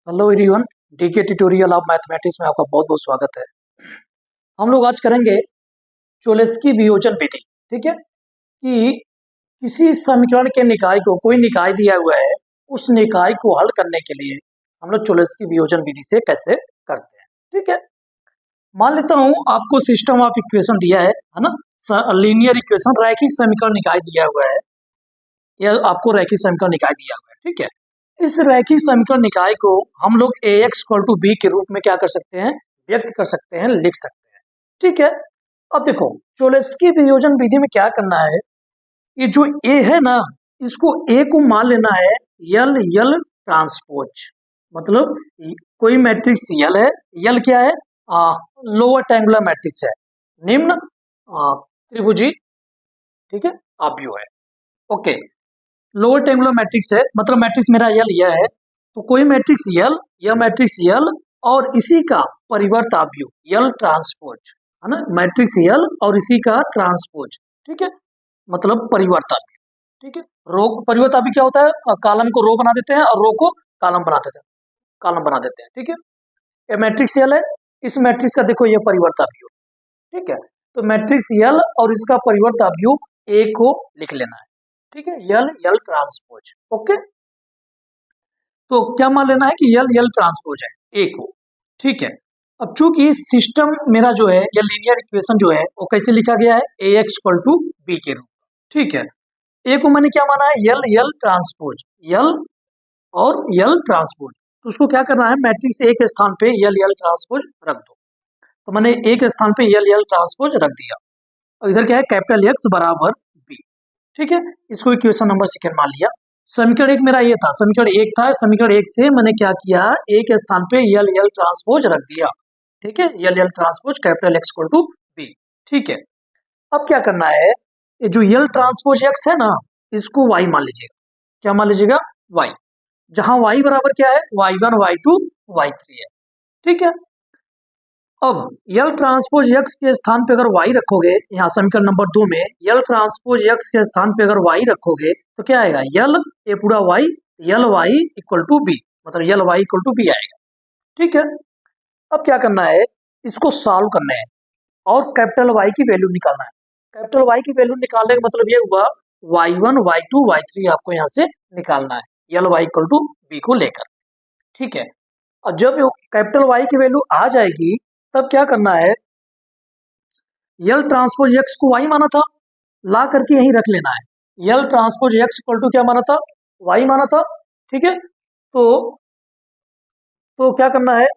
Hello everyone, DK tutorial of mathematics में आपका बहुत बहुत स्वागत है। हम लोग आज करेंगे चोलेस्की वियोजन विधि। ठीक है कि किसी समीकरण के निकाय को कोई निकाय दिया हुआ है, उस निकाय को हल करने के लिए हम लोग चोलेस्की वियोजन विधि से कैसे करते हैं। ठीक है, मान लेता हूँ आपको सिस्टम ऑफ इक्वेशन दिया है ना, लीनियर इक्वेशन रैखिक समीकरण निकाय दिया हुआ है, या आपको रैखिक समीकरण निकाय दिया हुआ है। ठीक है, इस रैखिक समीकरण निकाय को हम लोग ax = b के रूप में क्या कर सकते हैं, व्यक्त कर सकते हैं, लिख सकते हैं। ठीक है, अब देखो चोलेस्की वियोजन विधि में क्या करना है, ये जो a है ना, इसको a को मान लेना है यल ट्रांसपोज। मतलब कोई मैट्रिक्स यल है, यल क्या है, लोअर ट्रायंगुलर मैट्रिक्स है, निम्न त्रिभुजी, ठीक है, आव्यूह है। ओके, लोअर ट्रायंगुलर मैट्रिक्स है, मतलब मैट्रिक्स मेरा यल यह है, तो कोई मैट्रिक्स यल, यह मैट्रिक्स यल और इसी का परिवर्त आव्यूह यल ट्रांसपोज है ना, मैट्रिक्स यल और इसी का ट्रांसपोज। ठीक है, मतलब परिवर्त आव्यूह। ठीक है, रो परिवर्त आव्यूह क्या होता है, कॉलम को रो बना देते हैं और रो को कॉलम बना देते हैं, कॉलम बना देते हैं। ठीक है, ये मैट्रिक्स यल है, इस मैट्रिक्स का देखो ये परिवर्त आव्यूह। ठीक है, तो मैट्रिक्स यल और इसका परिवर्त आव्यूह ए को लिख लेना है। ठीक है, यल ट्रांसपोज। ओके, तो क्या मान लेना है कि यल ट्रांसपोज है ए को। ठीक है, अब चूंकि सिस्टम मेरा जो है या लीनियर इक्वेशन जो है वो कैसे लिखा गया है, ax = b के रूप। ठीक है, ए को मैंने क्या माना है, यल ट्रांसपोज, यल और यल ट्रांसपोज। तो उसको क्या करना है, मैट्रिक्स ए के स्थान पे यल ट्रांसपोज रख दो। तो मैंने ए के स्थान पे यल ट्रांसपोज रख दिया, और इधर क्या है, कैपिटल एक्स बराबर बी। ठीक है, इसको इक्वेशन नंबर सेकेंड मान लिया। समीकरण एक मेरा ये था, समीकरण एक था, समीकरण एक से मैंने क्या किया, ए के स्थान पे यल ट्रांसपोज रख दिया। ठीक है, यल ट्रांसपोज कैपिटल एक्स = बी। ठीक है, अब क्या करना है, ये जो यल ट्रांसपोज एक्स है ना, इसको वाई मान लीजिएगा। क्या मान लीजिएगा, वाई, जहां वाई बराबर क्या है, y1 y2 y3 है। ठीक है, अब यल ट्रांसपोज एक्स के स्थान पे अगर y रखोगे, यहाँ समीकरण नंबर 2 में यल ट्रांसपोज एक्स के स्थान पे अगर y रखोगे तो क्या आएगा, यल ये पूरा y, यल y = b, मतलब यल y = b आएगा। ठीक है, अब क्या करना है, इसको सॉल्व करना है और कैपिटल Y की वैल्यू निकालना है। कैपिटल Y की वैल्यू निकालने का मतलब ये हुआ y1 y2 y3 आपको यहाँ से निकालना है, यल y = b को लेकर। ठीक है, और जब कैपिटल Y की वैल्यू आ जाएगी तब क्या करना है, यल ट्रांसपोज एक्स को y माना था, ला करके यहीं रख लेना है। यल ट्रांसपोज एक्स = क्या माना था, y माना था। ठीक है, तो क्या करना है,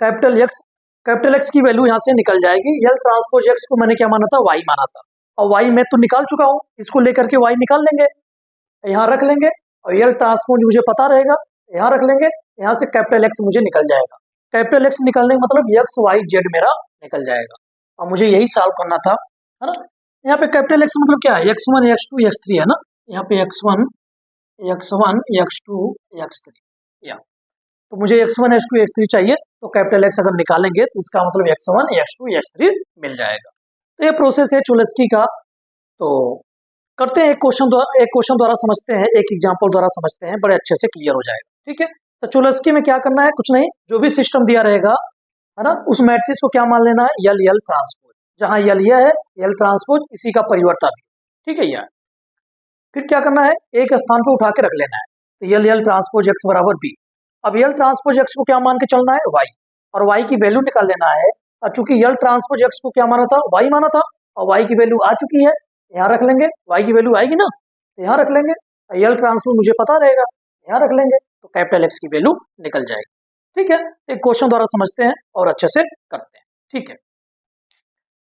कैपिटल एक्स की वैल्यू यहाँ से निकल जाएगी। यल ट्रांसपोज एक्स को मैंने क्या माना था, y माना था, और y मैं तो निकाल चुका हूँ, इसको लेकर के y निकाल लेंगे, यहाँ रख लेंगे, और यल ट्रांसपोज मुझे पता रहेगा, यहाँ रख लेंगे, यहाँ से कैपिटल एक्स मुझे निकल जाएगा। कैपिटल एक्स निकलने का मतलब एक्स वाई जेड मेरा निकल जाएगा, और मुझे यही सॉल्व करना था, है ना। यहाँ पे कैपिटल एक्स मतलब क्या है, x1 x2 x3 है ना, यहाँ पे x1 x2 x3, या तो मुझे x1 x2 x3 चाहिए, तो कैपिटल एक्स अगर निकालेंगे तो इसका मतलब x1 x2 x3 मिल जाएगा। तो ये प्रोसेस है चोलेस्की का। तो करते हैं, एक क्वेश्चन द्वारा समझते हैं, एक एग्जाम्पल द्वारा समझते हैं, बड़े अच्छे से क्लियर हो जाएगा। ठीक है, तो चोलेस्की में क्या करना है, कुछ नहीं, जो भी सिस्टम दिया रहेगा है ना, उस मैट्रिक्स को क्या मान लेना है, यल ट्रांसपोज, जहां यल यह है, यल ट्रांसपोज इसी का परिवर्त भी। ठीक है, यह फिर क्या करना है, एक स्थान पे उठा के रख लेना है, तो यल ट्रांसपोज एक्स बराबर बी। अब यल ट्रांसपोज एक्स को क्या मान के चलना है, वाई, और वाई की वैल्यू निकाल लेना है। और चूंकि यल ट्रांसपोज एक्स को क्या माना था, वाई माना था, और वाई की वैल्यू आ चुकी है, यहाँ रख लेंगे, y की वैल्यू आएगी ना, तो यहाँ रख लेंगे, यल ट्रांसपोज मुझे पता रहेगा, यहाँ रख लेंगे, तो कैपिटल एक्स की वैल्यू निकल जाएगी। ठीक है, एक क्वेश्चन द्वारा समझते हैं और अच्छे से करते हैं। ठीक है,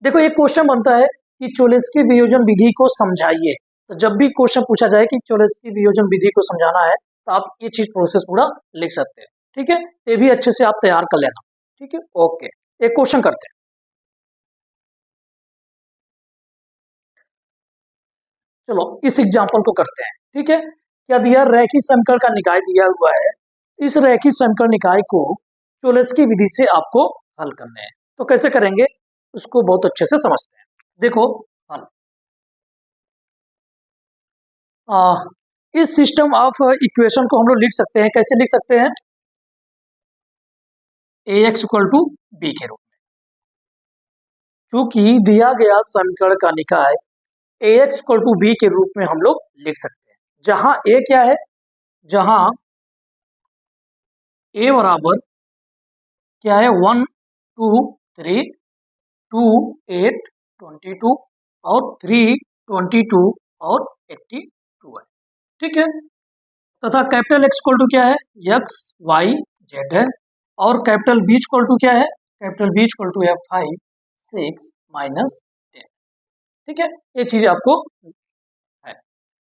देखो एक क्वेश्चन बनता है कि चोलेस्की वियोजन विधि को समझाइए। तो जब भी क्वेश्चन पूछा जाए कि चोलेस्की वियोजन विधि को समझाना है, तो आप ये चीज प्रोसेस पूरा लिख सकते हैं। ठीक है, ये भी अच्छे से आप तैयार कर लेना। ठीक है, ओके, एक क्वेश्चन करते हैं। चलो इस एग्जाम्पल को करते हैं। ठीक है, क्या दिया, रैखिक समीकरण का निकाय दिया हुआ है, इस रैखिक समीकरण निकाय को चोलेस्की विधि से आपको हल करने हैं। तो कैसे करेंगे, उसको बहुत अच्छे से समझते हैं। देखो हल, इस सिस्टम ऑफ इक्वेशन को हम लोग लिख सकते हैं, कैसे लिख सकते हैं, ax इक्वल टू बी के रूप में। क्योंकि दिया गया समीकरण का निकाय ax इक्वल टू बी के रूप में हम लोग लिख सकते हैं, जहां a क्या है, जहां a बराबर क्या है 1 2 3 2 8 22 और 3 22 और 82 है, ठीक है। तथा कैपिटल एक्स इक्वल टू क्या है, एक्स वाई जेड है, और कैपिटल बी इक्वल टू क्या है, कैपिटल बी इक्वल टू है 5 6 माइनस 10, ठीक है। ये चीज आपको है।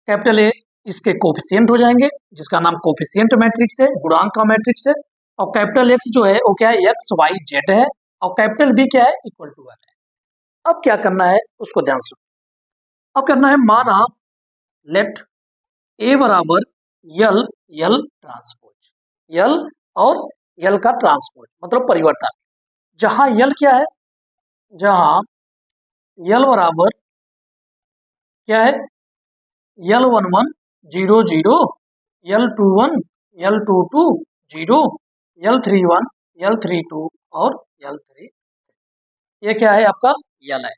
कैपिटल ए इसके कोफिशिएंट हो जाएंगे, जिसका नाम कोफिशिएंट मैट्रिक्स है, गुणांक का मैट्रिक्स है। और कैपिटल एक्स जो है वो क्या है, एक्स वाई जेड है, और कैपिटल बी क्या है, इक्वल टू 1 है। अब क्या करना है उसको ध्यान से, अब करना है, माना लेट ए बराबर यल यल ट्रांसपोज, यल और यल का ट्रांसपोज मतलब परिवर्तन, जहां यल क्या है, जहां यल बराबर क्या है, यल 11 0 0, यल 21 यल 22 0, यल 31 यल 32 और यल 3, ये क्या है आपका यल है।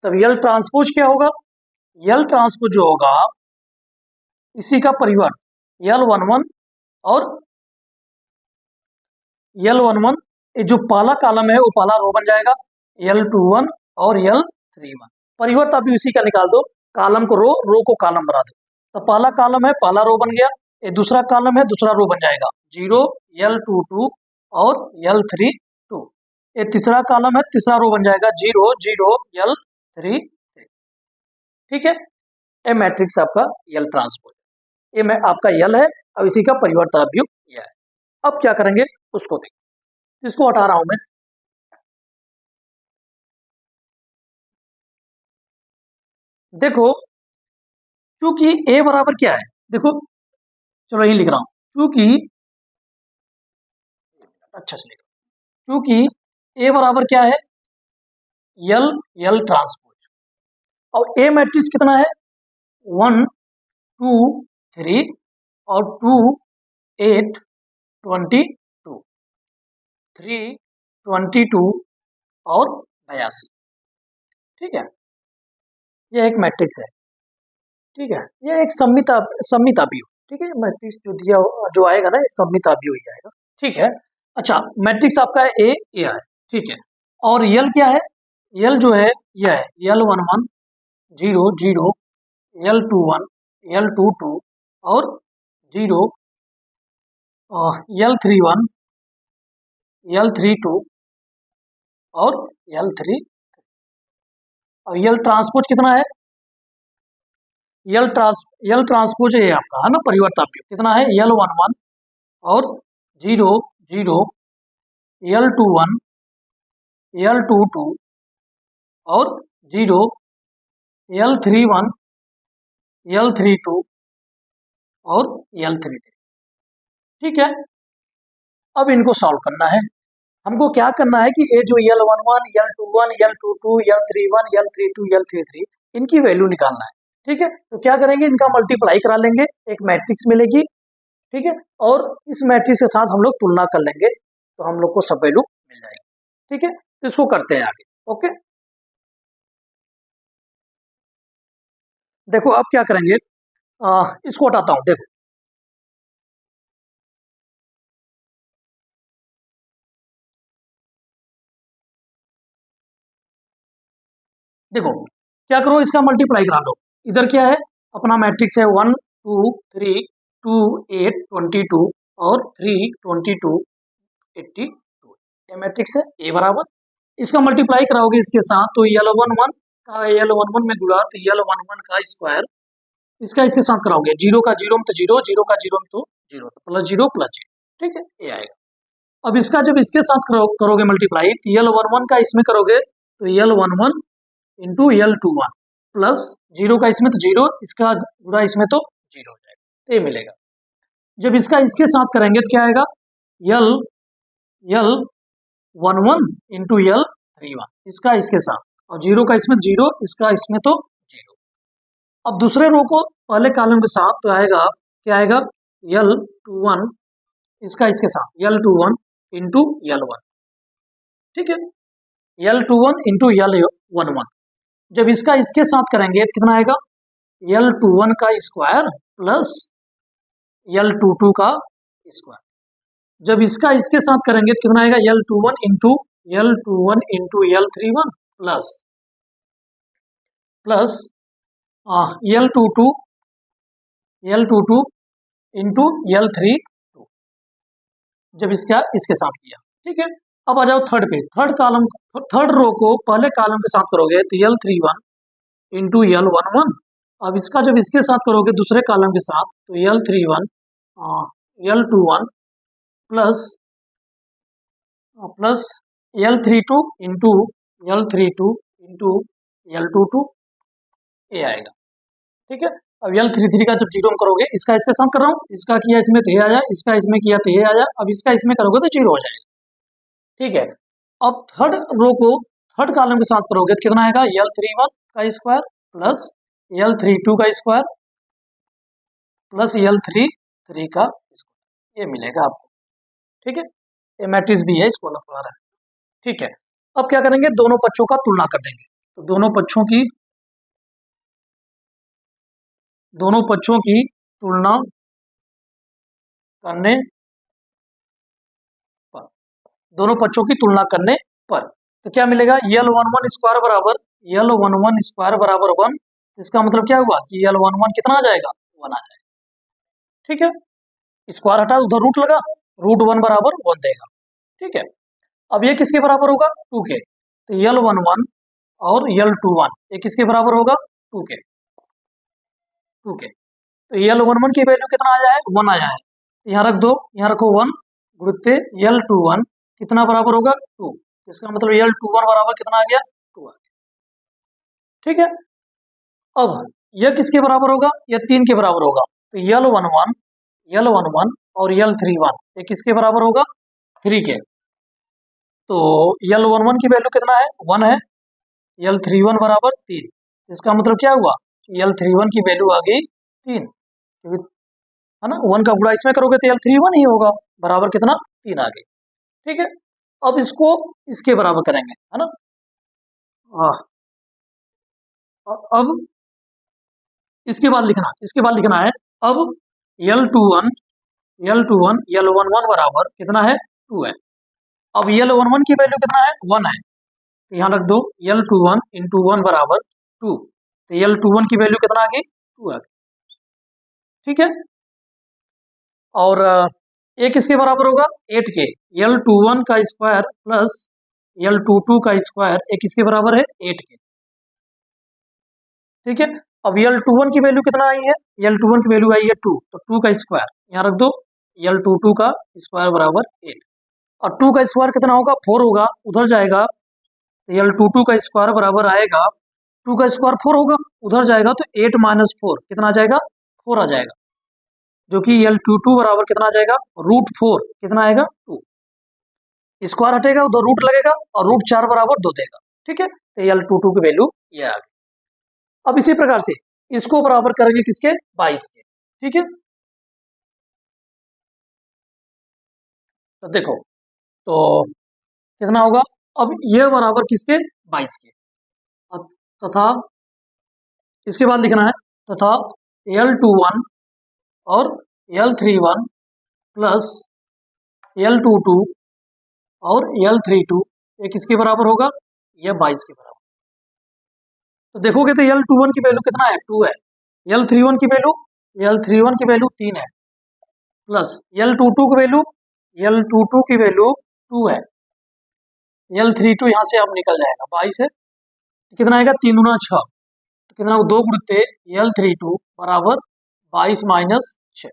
तब यल ट्रांसपोज क्या होगा, यल ट्रांसपोज जो होगा इसी का परिवर्त यल 11 और यल 11, जो पहला कॉलम है वो पहला रो बन जाएगा, यल 21 और यल 31, परिवर्त आप इसी का निकाल दो, कॉलम को रो, रो को कॉलम बना दो। तो पहला कॉलम है पहला रो बन गया, ये दूसरा कॉलम है दूसरा रो बन जाएगा, 0 यल 22 और यल 32, ये तीसरा कॉलम है तीसरा रो बन जाएगा, 0 0 यल 33, ठीक है। ये मैट्रिक्स आपका यल ट्रांसपोज, ये मैं आपका यल है, अब इसी का परिवर्तन अवयव यह है। अब क्या करेंगे उसको देखिए, इसको हटा रहा हूं मैं, देखो क्योंकि a बराबर क्या है, देखो चलो यही लिख रहा हूं, क्योंकि अच्छा से लिख रहा हूं, क्योंकि a बराबर क्या है, यल यल ट्रांसपोज, और a मैट्रिक्स कितना है 1 2 3 और 2 8 22 3 22 और 82, ठीक है। यह एक मैट्रिक्स है, ठीक है, यह एक सम्मित अवयव, ठीक है। मैट्रिक्स जो दिया जो आएगा ना, सम्मित अवयव ही आएगा, ठीक है। अच्छा मैट्रिक्स आपका है ए है, ठीक है। और यल क्या है, यल जो है यह है यल 11 0 0, यल 21 यल 22 और 0, यल 31 यल 32 और यल 3, और यल ट्रांसपोज कितना है, यल ट्रांसपोज है आपका, है ना, परिवर्तन कितना है, यल 11 और 0 0 यल 21 यल 22 और 0 यल 31 यल 32 और यल 33, ठीक है। अब इनको सॉल्व करना है, हमको क्या करना है कि ये जो यल 11 यल 21 यल 22 यल 31 यल 32 यल 33 इनकी वैल्यू निकालना है, ठीक है। तो क्या करेंगे, इनका मल्टीप्लाई करा लेंगे, एक मैट्रिक्स मिलेगी, ठीक है, और इस मैट्रिक्स के साथ हम लोग तुलना कर लेंगे तो हम लोग को सब वैल्यू मिल जाएगी, ठीक है। तो इसको करते हैं आगे, ओके। देखो अब क्या करेंगे, इसको हटाता हूं, देखो देखो क्या करो, इसका मल्टीप्लाई करा दो, इधर क्या है अपना मैट्रिक्स है 1 2 3 2 8 22 और 3 22 82, ये मैट्रिक्स है ए बराबर, इसका मल्टीप्लाई कराओगे इसके साथ तो यल 11 का यल 11 में गुणा तो यल 11 का स्क्वायर, इसका इसके साथ कराओगे, जीरो का जीरो में तो जीरो, जीरो का जीरो में तो जीरो, तो प्लस जीरो, ठीक है, ये आएगा। अब इसका जब इसके साथ करोगे मल्टीप्लाई तो यल 11 का इसमें करोगे तो यल 11 इंटू यल 21 प्लस जीरो का इसमें तो जीरो, इसका गुणा इसमें तो जीरो हो जाएगा, तो ये मिलेगा। जब इसका इसके साथ करेंगे तो क्या आएगा, यल यल 11 इंटू यल 31, इसका इसके साथ, और जीरो का इसमें जीरो, इसका इसमें तो जीरो। अब दूसरे रो को पहले कॉलम के साथ तो आएगा क्या आएगा L21 इसका इसके साथ L21 इंटू L1, ठीक है, L21 इंटू L11। जब इसका इसके साथ करेंगे तो कितना आएगा L21 का स्क्वायर प्लस L22 का स्क्वायर। जब इसका इसके साथ करेंगे तो कितना आएगा L21 into L31 plus L22 into L32 जब इसका इसके साथ किया, ठीक है। अब आ जाओ थर्ड पे, थर्ड रो को पहले कॉलम के साथ करोगे तो L31 इंटू L11। अब इसका जब इसके साथ करोगे दूसरे कॉलम के साथ तो L31 L21 plus L32 into L22 ये आएगा, ठीक है। अब L33 का जब जीरो में करोगे, इसका इसके साथ कर रहा हूँ, इसका किया इसमें तो ये आया, इसका इसमें किया तो ये आया, अब इसका इसमें करोगे तो जीरो हो जाएगा, ठीक है। अब थर्ड रो को थर्ड कॉलम के साथ करोगे तो कितना आएगा L31 का स्क्वायर प्लस L32 का स्क्वायर प्लस L33 का स्क्वायर, ये मिलेगा आपको, ठीक है। ये मैट्रिक्स भी है, इसको अलग पढ़ा रहा है, ठीक है। अब क्या करेंगे, दोनों पक्षों का तुलना कर देंगे। तो दोनों पक्षों की तुलना करने पर, दोनों पक्षों की तुलना करने पर तो क्या मिलेगा L11 स्क्वायर बराबर 1। इसका मतलब क्या हुआ कि L11 कितना आ जाएगा 1 आ जाएगा, ठीक है। स्क्वायर हटा उधर रूट लगा, √1 बराबर 1 देगा, ठीक है। अब ये किसके बराबर होगा 2 के, तो L11 और L21 ये किसके बराबर होगा 2 के। तो L11 की वैल्यू कितना आया है 1 आया है, यहाँ रख दो, यहाँ रखो 1 गुणित L21 कितना बराबर होगा 2। इसका मतलब L21 बराबर कितना आ गया 2 आ गया, ठीक है। अब यह किसके बराबर होगा, यह 3 के बराबर होगा, तो L11 और L31 ये किसके बराबर होगा 3 के। तो L11 की वैल्यू कितना है 1 है, L31 बराबर 3। इसका मतलब क्या हुआ L31 की वैल्यू आ गई 3, है ना। 1 का गुणा इसमें करोगे तो L31 ही होगा, बराबर कितना 3 आ गई, ठीक है। अब इसको इसके बराबर करेंगे, है ना। अब इसके बाद लिखना है अब L11 L11 बराबर कितना है 2 है। अब L11 की वैल्यू कितना है 1 है, तो यहाँ रख दो L21 इंटू 1 बराबर 2, तो L21 की वैल्यू कितना आ गई 2 आ गई, ठीक है। और ये किसके बराबर होगा 8 के, L21 का स्क्वायर प्लस L22 का स्क्वायर ये किसके बराबर है 8 के, ठीक है। अब L21 की वैल्यू कितना आई है, L21 की वैल्यू आई है 2, तो 2 का स्क्वायर यहाँ रख दो, L22 का स्क्वायर बराबर 8, और 2 का स्क्वायर कितना होगा 4 होगा, उधर जाएगा तो L22 का स्क्वायर बराबर आएगा 2 का स्क्वायर 4 होगा, उधर जाएगा तो 8 माइनस 4 कितना आ जाएगा 4 आ जाएगा, जो कि L22 बराबर कितना आ जाएगा √4 कितना आएगा 2। स्क्वायर हटेगा उधर रूट लगेगा और √4 बराबर 2 देगा, ठीक है। तो L22 की वैल्यू ये आ गई। अब इसी प्रकार से इसको बराबर करेंगे किसके 22 के, ठीक है। तो देखो तो कितना होगा, अब ये बराबर किसके 22 के, तथा इसके बाद लिखना है तथा L21 और L31 प्लस L22 और L32 ये किसके बराबर होगा, यह 22 के बराबर। तो देखोगे तो L21 की वैल्यू कितना है 2 है, L31 की वैल्यू 3 है, प्लस L22 की वैल्यू 2 है, L32 यहाँ से अब निकल जाएगा 22 है, तो कितना आएगा 3 गुना 6, तो कितना 2 गुणित L32 बराबर 22 माइनस 6,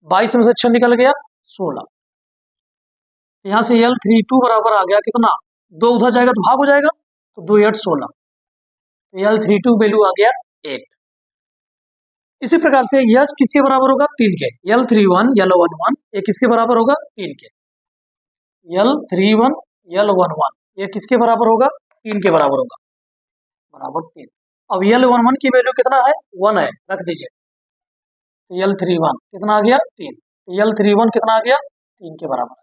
22 में से 6 निकल गया 16, यहाँ से L32 बराबर आ गया कितना 2 उधर जाएगा तो भाग हो जाएगा, तो 2 8 16, तो L32 वैल्यू आ गया 8। इसी प्रकार से यह किसके बराबर होगा 3 के, L31 L11 ये किसके बराबर होगा 3 के, L31 L11 ये किसके बराबर होगा 3 के बराबर होगा, बराबर 3। अब L11 की वैल्यू कितना है 1 है, रख दीजिए, यल थ्री वन कितना आ गया 3, यल थ्री वन कितना आ गया 3 के बराबर।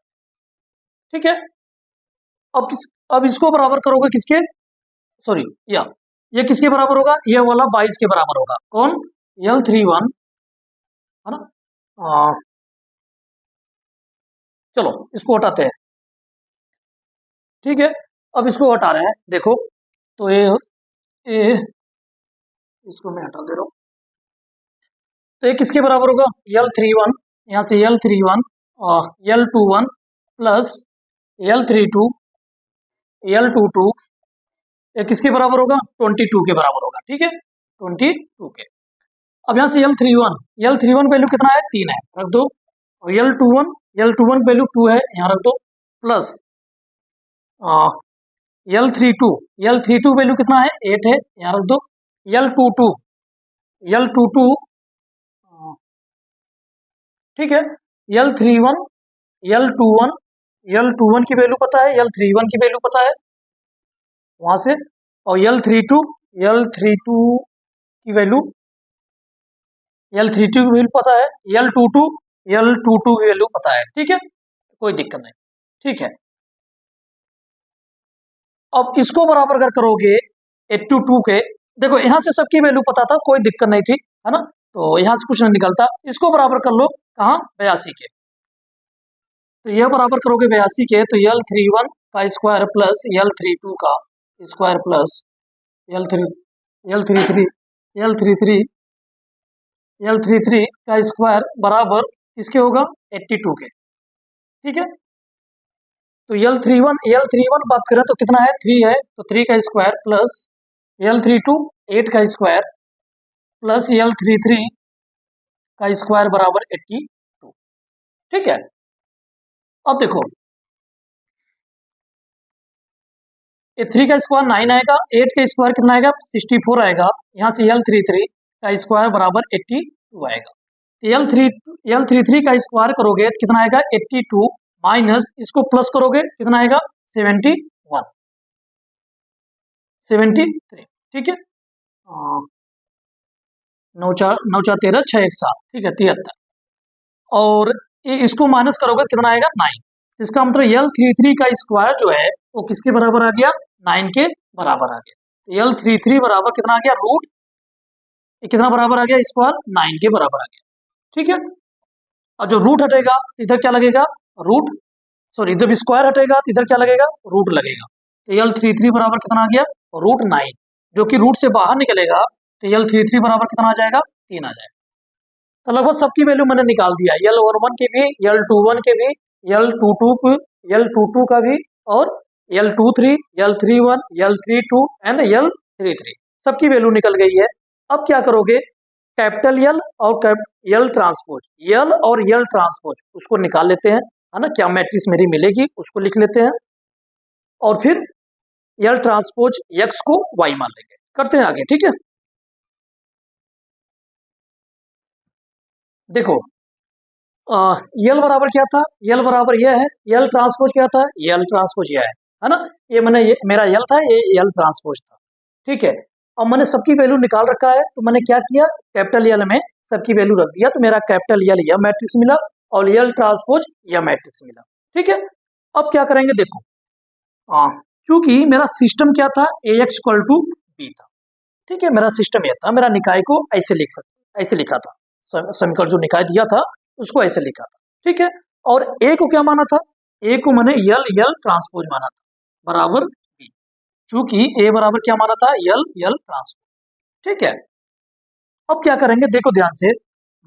ठीक है, अब इसको बराबर करोगे किसके, सॉरी या ये किसके बराबर होगा, ये वाला 22 के बराबर होगा। कौन, यल थ्री वन, है ना। चलो इसको हटाते हैं। ठीक है, अब इसको हटा रहे हैं, देखो तो ये इसको मैं हटा दे रहा हूँ। तो ये किसके बराबर होगा, यल थ्री वन, यहाँ से L three one L two one plus यल three two L two two, ये किसके बराबर होगा 22 के बराबर होगा। ठीक है, 22 के। अब यहाँ से यल थ्री वन वैल्यू कितना है 3 है, रख दो। और यल टू वन वैल्यू 2 है, यहाँ रख दो। प्लस यल थ्री टू वैल्यू कितना है 8 है, यहाँ रख दो। यल टू टू ठीक है, L three one L two one की वैल्यू पता है, यल थ्री वन की वैल्यू पता है वहां से। और यल थ्री टू की वैल्यू पता है, यल टू टू की वैल्यू पता है। ठीक है, कोई दिक्कत नहीं। ठीक है, अब इसको बराबर अगर करोगे 82 के, देखो यहाँ से सबकी वैल्यू पता था, कोई दिक्कत नहीं थी, है ना। तो यहाँ से कुछ नहीं निकलता। इसको बराबर कर लो कहाँ, 82 के। तो यह बराबर करोगे 82 के, तो यल थ्री वन का स्क्वायर प्लस यल थ्री टू का स्क्वायर प्लस यल थ्री थ्री यल थ्री थ्री का स्क्वायर बराबर किसके होगा 82 के। ठीक है, तो यल थ्री वन बात करें तो कितना है 3 है, तो 3 का स्क्वायर प्लस यल थ्री टू 8 का स्क्वायर प्लस यल थ्री थ्री का स्क्वायर बराबर 82। ठीक है, अब देखो ये 3 का स्क्वायर 9 आएगा, 8 का स्क्वायर कितना आएगा 64 आएगा, यहाँ से यल थ्री थ्री का स्क्वायर बराबर 82 आएगा। यल थ्री थ्री का स्क्वायर करोगे तो कितना आएगा 82 माइनस इसको प्लस करोगे कितना आएगा 73। ठीक है, 9 4 13 6 1 7, ठीक है 73। और इसको माइनस करोगे तो कितना आएगा 9। इसका मतलब यल थ्री थ्री का स्क्वायर जो है वो किसके बराबर आ गया 9 के बराबर आ गया। यल थ्री थ्री बराबर कितना आ गया रूट, कितना बराबर आ गया स्क्वायर 9 के बराबर आ गया। ठीक है, और जो रूट हटेगा इधर क्या लगेगा रूट, सॉरी जब स्क्वायर हटेगा तो इधर क्या लगेगा रूट लगेगा। तो यल थ्री थ्री बराबर कितना आ गया रूट 9, जो कि रूट से बाहर निकलेगा तो यल थ्री थ्री बराबर कितना आ जाएगा 3 आ जाएगा। तो लगभग सबकी वैल्यू मैंने निकाल दिया, यल वन के भी, यल टू वन के भी, यल टू टू का भी, और l two three, L three one, l three two and l three three, सबकी वैल्यू निकल गई है। अब क्या करोगे कैपिटल यल और यल ट्रांसपोज उसको निकाल लेते हैं, है ना। क्या मैट्रिक्स मेरी मिलेगी उसको लिख लेते हैं, और फिर यल ट्रांसपोज एक्स को वाई मान लेंगे। करते हैं आगे, ठीक है। देखो यल बराबर क्या था, यल बराबर यह है, यल ट्रांसपोज क्या था, यल ट्रांसपोज यह है ना। ये मेरा यल था, ये यल ट्रांसपोज था। ठीक है, अब मैंने सबकी वैल्यू निकाल रखा है, तो मैंने क्या किया कैपिटल यल में सबकी वैल्यू रख दिया, तो मेरा कैपिटल यल यह मैट्रिक्स मिला और यल ट्रांसपोज यह मैट्रिक्स मिला। ठीक है, अब क्या करेंगे देखो, क्योंकि मेरा सिस्टम क्या था ए एक्स इक्वल टू बी था। ठीक है, मेरा सिस्टम यह था, मेरा निकाय को ऐसे लिखा था, समीकरण जो निकाय दिया था उसको ऐसे लिखा था। ठीक है, और ए को क्या माना था, ए को मैंने यल ट्रांसपोज माना था बराबर बी, चूंकि ए बराबर क्या माना था यल ट्रांसपोज। ठीक है, अब क्या करेंगे देखो ध्यान से,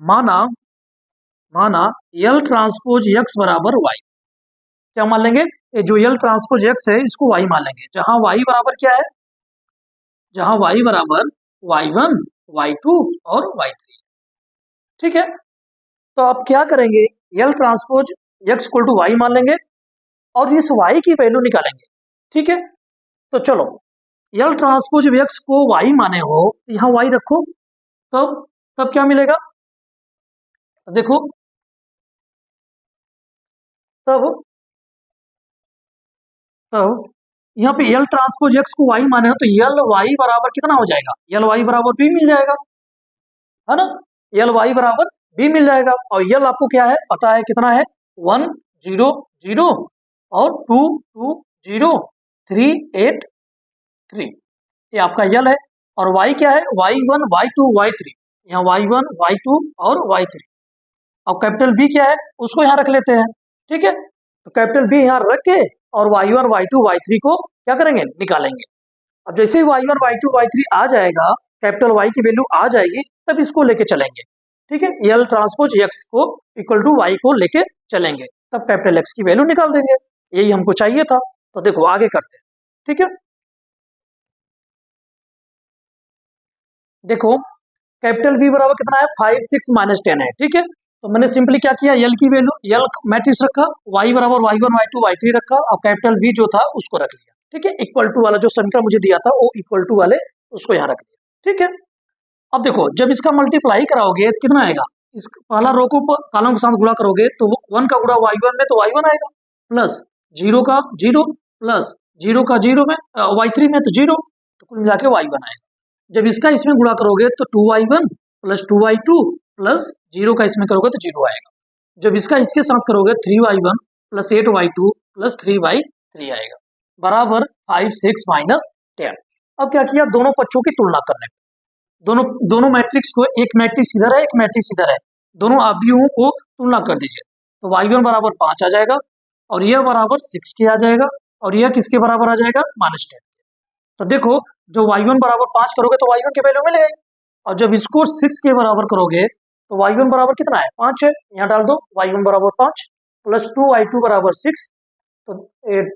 माना यल ट्रांसपोज एक्स बराबर वाई, क्या मान लेंगे जो यल ट्रांसपोज एक्स है इसको वाई मान लेंगे, जहां वाई बराबर क्या है, जहां वाई बराबर y1 y2 और y3। ठीक है, तो आप क्या करेंगे L transpose x equal to y मान लेंगे और इस y की वैल्यू निकालेंगे। ठीक है, तो चलो यल ट्रांसपोज एक्स को y माने हो, यहाँ y रखो, तब क्या मिलेगा, देखो तब यहाँ पे यल ट्रांसपोज एक्स को y माने हो तो यल y बराबर कितना हो जाएगा, यल y बराबर भी मिल जाएगा, है ना। यल y बराबर बी मिल जाएगा। और यल आपको क्या है पता है कितना है 1 0 0 और 2 2 0 3 8 3, ये आपका यल है। और y क्या है y1 y2 y3, यहाँ y1 y2 और y3। अब कैपिटल बी क्या है उसको यहाँ रख लेते हैं, ठीक है। तो कैपिटल बी यहाँ रख के और y1 y2 y3 को क्या करेंगे निकालेंगे। अब जैसे ही y1 y2 y3 आ जाएगा, कैपिटल y की वैल्यू आ जाएगी, तब इसको लेके चलेंगे, ठीक है। यल ट्रांसपोज x को इक्वल टू y को लेके चलेंगे, तब कैपिटल x की वैल्यू निकाल देंगे। यही हमको चाहिए था। तो देखो आगे करते हैं, ठीक है। देखो कैपिटल बी बराबर कितना है 5 6 माइनस 10 है, ठीक है। तो मैंने सिंपली क्या किया यल की वैल्यू यल मैट्रिक्स रखा, y बराबर y1 y2 y3 रखा, और कैपिटल बी जो था उसको रख लिया, ठीक है। इक्वल टू वाला जो समीकरण मुझे दिया था वो इक्वल टू वाले उसको यहाँ रख दिया, ठीक है। अब देखो जब इसका मल्टीप्लाई कराओगे तो कितना आएगा, इस पहला रो को कॉलम के साथ गुणा करोगे तो 1 का गुणा y1 में तो y1 आएगा, प्लस 0 का 0 प्लस 0 का 0 में y3 में तो 0, तो कुल मिला के y1 आएगा। जब इसका इसमें गुणा करोगे तो 2y1 प्लस 2y2 प्लस 0 का इसमें करोगे तो 0 आएगा। जब इसका इसके साथ करोगे 3y1 plus 8y2 plus 3y3 आएगा, बराबर 5 6 माइनस 10। अब क्या किया दोनों पक्षों की तुलना करने पे, दोनों मैट्रिक्स को, एक मैट्रिक्स इधर है एक मैट्रिक्स इधर है, दोनों अवयवों को तुलना कर दीजिए। तो y1 बराबर 5 आ जाएगा और यह बराबर 6 के आ जाएगा, और यह किसके बराबर आ जाएगा -10। तो देखो जो y1 बराबर 5 करोगे तो y1 की वैल्यू मिल गई, और जब इसको 6 के बराबर करोगे तो y1 बराबर कितना है 5 है, यहाँ डाल दो y1 बराबर 5 प्लस 2y2 बराबर 6, तो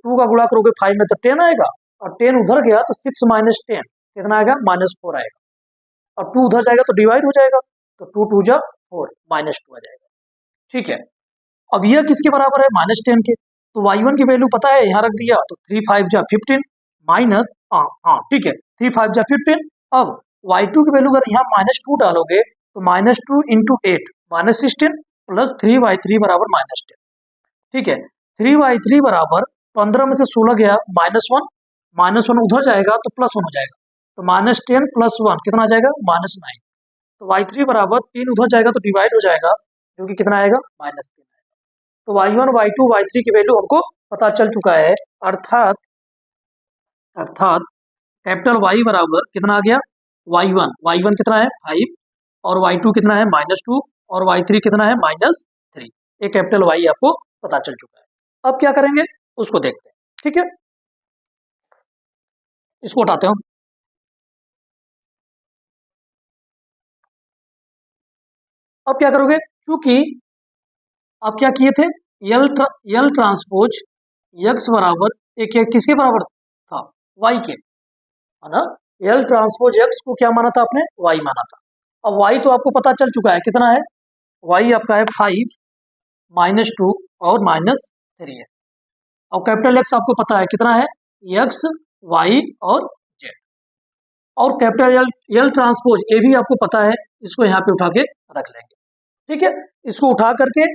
2 का गुणा करोगे 5 में तो 10 आएगा, और 10 उधर गया तो 6 माइनस 10 कितना आएगा -4 आएगा, और 2 उधर जाएगा तो डिवाइड हो जाएगा, तो 2 2 जा 4 -2 आ जाएगा, ठीक है। अब यह किसके बराबर है -10 के, तो y1 की वैल्यू पता है यहाँ रख दिया, तो 3 5 जा 15 माइनस हाँ ठीक है 3 5 जा 15। अब y2 की वैल्यू अगर यहाँ -2 डालोगे तो -2 इंटू 8 -16 प्लस 3y3 बराबर -10, ठीक है। 3y3 बराबर 15 में से 16 गया -1 उधर जाएगा तो +1 हो जाएगा, तो -10 प्लस 1 कितना आ जाएगा -9। तो y3 बराबर 3 उधर जाएगा तो डिवाइड हो जाएगा, जो कि कितना आएगा -3 आएगा। तो y1 y2 y3 की वैल्यू हमको पता चल चुका है, अर्थात कैपिटल Y बराबर कितना आ गया y1 कितना है 5 और y2 कितना है -2 और y3 कितना है -3। ये कैपिटल Y आपको पता चल चुका है। अब क्या करेंगे उसको देखते हैं, ठीक है। इसको उठाते हो, अब क्या करोगे क्योंकि आप क्या किए थे यल ट्रांसपोज x बराबर एक किसके बराबर था y के, है ना। यल ट्रांसपोज x को क्या माना था आपने y माना था। अब y तो आपको पता चल चुका है कितना है, y आपका है 5 -2 और -3 है। और कैपिटल X आपको पता है कितना है x y और z, और कैपिटल यल ट्रांसपोज ये भी आपको पता है, इसको यहाँ पे उठा के रख लेंगे, ठीक है। इसको उठा करके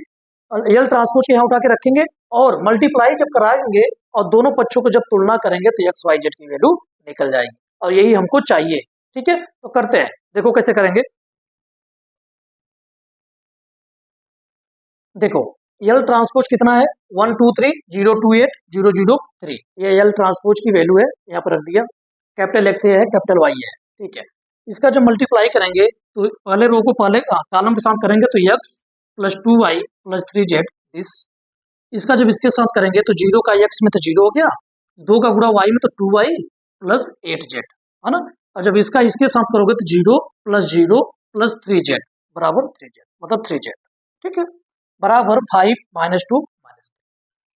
यल ट्रांसपोज के यहाँ उठा के रखेंगे, और मल्टीप्लाई जब कराएंगे और दोनों पक्षों को जब तुलना करेंगे तो एक्स वाई जेड की वैल्यू निकल जाएगी, और यही हमको चाहिए, ठीक है। तो करते हैं, देखो कैसे करेंगे। देखो यल ट्रांसपोज कितना है 1 2 3 0 2 8 0 0 3, ये यल ट्रांसपोज की वैल्यू है, यहाँ पर रख दिया। कैपिटल एक्स है कैपिटल वाई है, ठीक है। इसका जब मल्टीप्लाई करेंगे तो पहले रो को पहले कॉलम के साथ करेंगे तो x plus 2y plus 3z this, इसका जब इसके साथ करेंगे तो 0 का x में तो 0 हो गया, 2 का गुणा y में तो 2y प्लस 8z, है ना। और जब इसका इसके साथ करोगे तो 0 प्लस 3z बराबर 3z, मतलब 3z, ठीक है, बराबर 5 -2 -3।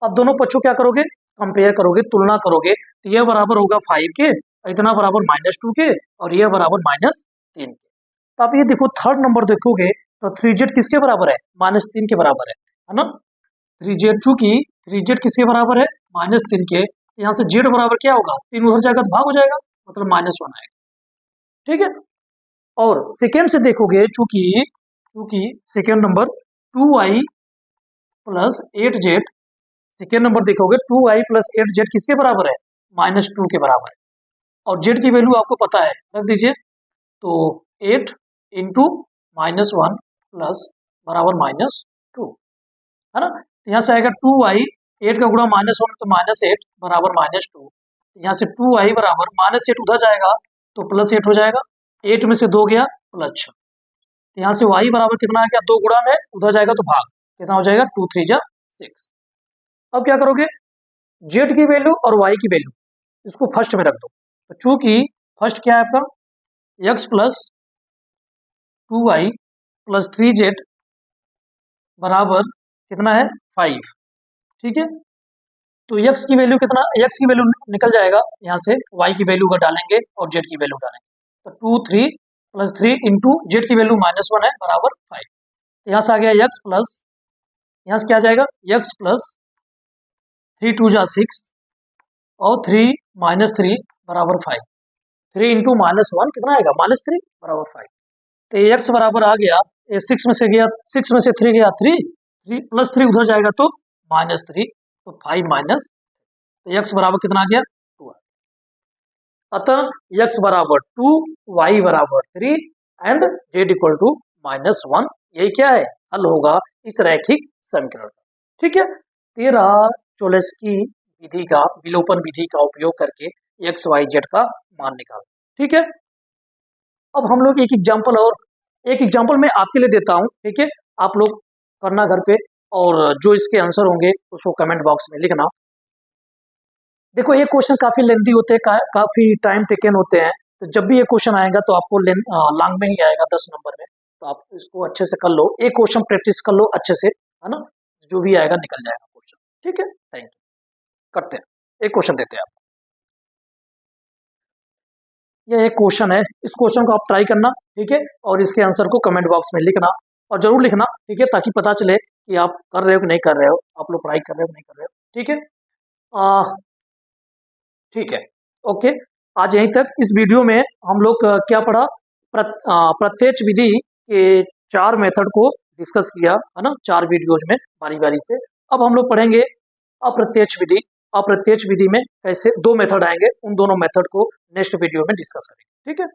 अब दोनों पक्षों क्या करोगे कंपेयर करोगे, तुलना करोगे, तो यह बराबर होगा 5 के, इतना बराबर -2 के, और यह बराबर -3 के। तो आप ये देखो थर्ड नंबर देखोगे तो 3z किसके बराबर है -3 के बराबर है ना। 3z चूंकि 3z किसके बराबर है -3 के, यहाँ से z बराबर क्या होगा 3 उधर जाएगा तो भाग हो जाएगा, मतलब -1 आएगा, ठीक है। और सेकेंड से देखोगे चूंकि second number 2y plus 8z, second number देखोगे 2y प्लस 8z किसके बराबर है -2 के बराबर है, और z की वैल्यू आपको पता है रख दीजिए, तो 8 इंटू -1 प्लस बराबर -2, है ना। यहाँ से आएगा 2y, 8 का गुणा -1 तो -8 बराबर -2। यहाँ से 2y बराबर -8 उधर जाएगा तो +8 हो जाएगा, 8 में से 2 गया +6। यहाँ से y बराबर कितना आ गया, 2 गुणा में उधर जाएगा तो भाग, कितना हो जाएगा 2 3 जा 6। अब क्या करोगे, z की वैल्यू और y की वैल्यू इसको फर्स्ट में रख दो। तो चूंकि फर्स्ट क्या है आपका x plus 2y plus 3z बराबर कितना है 5, ठीक है। तो x की वैल्यू कितना, x की वैल्यू निकल जाएगा यहाँ से, y की वैल्यू का डालेंगे और z की वैल्यू डालेंगे। तो 2 3 प्लस 3 इंटू जेड की वैल्यू -1 है बराबर 5। यहाँ से आ गया x प्लस, यहाँ से क्या आ जाएगा x प्लस 3 2 जा 6 और 3 -3 बराबर 5। 3 इंटू -1 कितना आएगा -3 बराबर 5। तो ये x बराबर आ गया, ये 6 में से गया, 6 में से 3 गया 3, 3 प्लस 3 उधर जाएगा तो -3, तो 5 माइनस, तो x बराबर कितना आ गया 2। अतः x बराबर 2, y बराबर 3 एंड z इक्वल टू -1। यही क्या है, हल होगा इस रैखिक समीकरण का, ठीक है। तेरा चोलेस्की विधि का, विलोपन विधि का उपयोग करके x y z का मान निकाल, ठीक है। अब हम लोग एक एग्जाम्पल, और एक एग्जाम्पल मैं आपके लिए देता हूं, ठीक है। आप लोग करना घर पे, और जो इसके आंसर होंगे उसको कमेंट बॉक्स में लिखना। देखो ये क्वेश्चन काफी लेंथी होते हैं, काफी टाइम टेकन होते हैं, तो जब भी ये क्वेश्चन आएगा तो आपको लॉन्ग में ही आएगा 10 नंबर में, तो आप इसको अच्छे से कर लो, एक क्वेश्चन प्रैक्टिस कर लो अच्छे से, है ना। जो भी आएगा निकल जाएगा क्वेश्चन, ठीक है। Thank you. करते हैं, एक क्वेश्चन देते हैं आपको। ये एक क्वेश्चन है, इस क्वेश्चन को आप ट्राई करना, ठीक है, और इसके आंसर को कमेंट बॉक्स में लिखना, और जरूर लिखना, ठीक है, ताकि पता चले कि आप कर रहे हो कि नहीं कर रहे हो, आप लोग पढ़ाई कर रहे हो कि नहीं कर रहे हो, ठीक है। ठीक है, ओके। आज यहीं तक। इस वीडियो में हम लोग क्या पढ़ा, प्रत्यक्ष विधि के 4 मेथड को डिस्कस किया, है ना, 4 वीडियोज में बारी बारी से। अब हम लोग पढ़ेंगे अप्रत्यक्ष विधि। अप्रत्यक्ष विधि में कैसे 2 मेथड आएंगे, उन दोनों मेथड को नेक्स्ट वीडियो में डिस्कस करेंगे, ठीक है।